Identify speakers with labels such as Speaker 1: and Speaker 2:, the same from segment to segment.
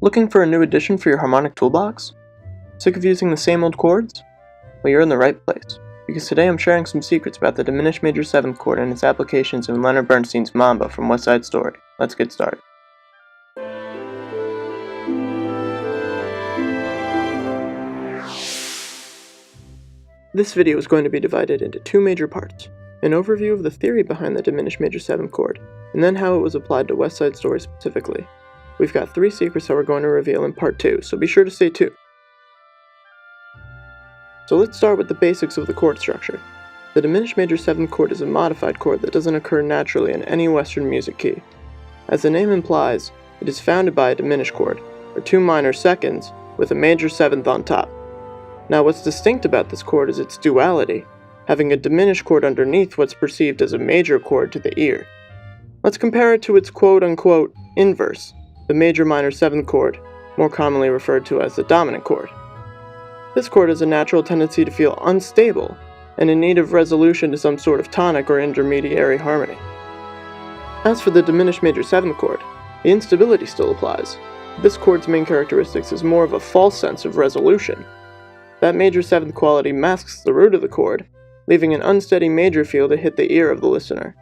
Speaker 1: Looking for a new addition for your harmonic toolbox? Sick of using the same old chords? Well, you're in the right place, because today I'm sharing some secrets about the diminished major 7th chord and its applications in Leonard Bernstein's Mambo from West Side Story. Let's get started. This video is going to be divided into two major parts: an overview of the theory behind the diminished major 7th chord, and then how it was applied to West Side Story specifically. We've got 3 secrets that we're going to reveal in part 2, so be sure to stay tuned. So let's start with the basics of the chord structure. The diminished major 7th chord is a modified chord that doesn't occur naturally in any Western music key. As the name implies, it is founded by a diminished chord, or 2 minor seconds, with a major 7th on top. Now what's distinct about this chord is its duality, having a diminished chord underneath what's perceived as a major chord to the ear. Let's compare it to its quote-unquote inverse, the major minor 7th chord, more commonly referred to as the dominant chord. This chord has a natural tendency to feel unstable and in need of resolution to some sort of tonic or intermediary harmony. As for the diminished major 7th chord, the instability still applies. This chord's main characteristics is more of a false sense of resolution. That major 7th quality masks the root of the chord, leaving an unsteady major feel to hit the ear of the listener.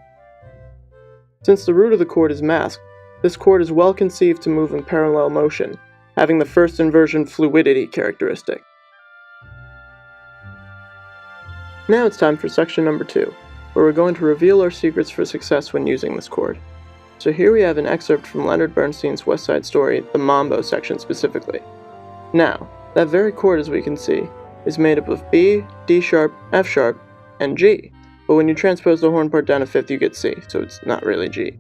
Speaker 1: Since the root of the chord is masked, this chord is well conceived to move in parallel motion, having the first inversion fluidity characteristic. Now it's time for section number 2, where we're going to reveal our secrets for success when using this chord. So here we have an excerpt from Leonard Bernstein's West Side Story, the Mambo section specifically. Now, that very chord, as we can see, is made up of B, D sharp, F sharp, and G. But when you transpose the horn part down a fifth, you get C, so it's not really G.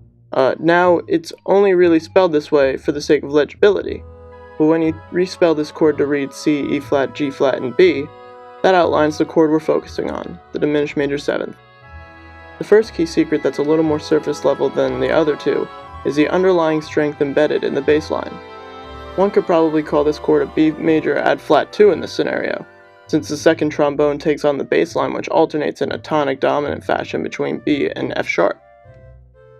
Speaker 1: Now, it's only really spelled this way for the sake of legibility, but when you respell this chord to read C, E flat, G flat, and B, that outlines the chord we're focusing on, the diminished major 7th. The first key secret that's a little more surface level than the other two is the underlying strength embedded in the bass line. One could probably call this chord a B major add flat 2 in this scenario, since the second trombone takes on the bass line, which alternates in a tonic dominant fashion between B and F sharp.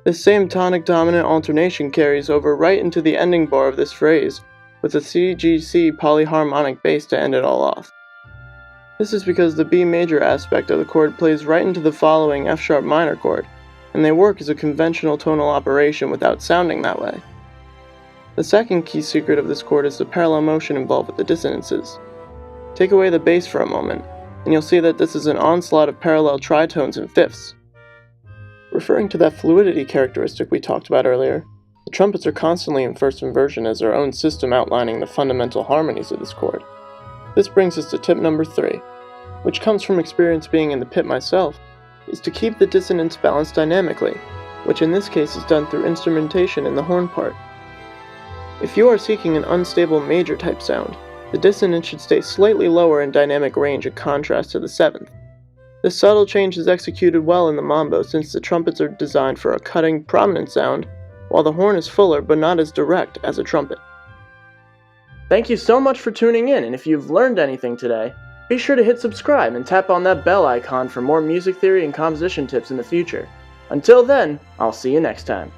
Speaker 1: This same tonic dominant alternation carries over right into the ending bar of this phrase, with a CGC polyharmonic bass to end it all off. This is because the B major aspect of the chord plays right into the following F sharp minor chord, and they work as a conventional tonal operation without sounding that way. The second key secret of this chord is the parallel motion involved with the dissonances. Take away the bass for a moment, and you'll see that this is an onslaught of parallel tritones and fifths. Referring to that fluidity characteristic we talked about earlier, the trumpets are constantly in first inversion as their own system outlining the fundamental harmonies of this chord. This brings us to tip number 3, which comes from experience being in the pit myself, is to keep the dissonance balanced dynamically, which in this case is done through instrumentation in the horn part. If you are seeking an unstable major type sound, the dissonance should stay slightly lower in dynamic range in contrast to the 7th. This subtle change is executed well in the mambo since the trumpets are designed for a cutting, prominent sound, while the horn is fuller but not as direct as a trumpet. Thank you so much for tuning in, and if you've learned anything today, be sure to hit subscribe and tap on that bell icon for more music theory and composition tips in the future. Until then, I'll see you next time.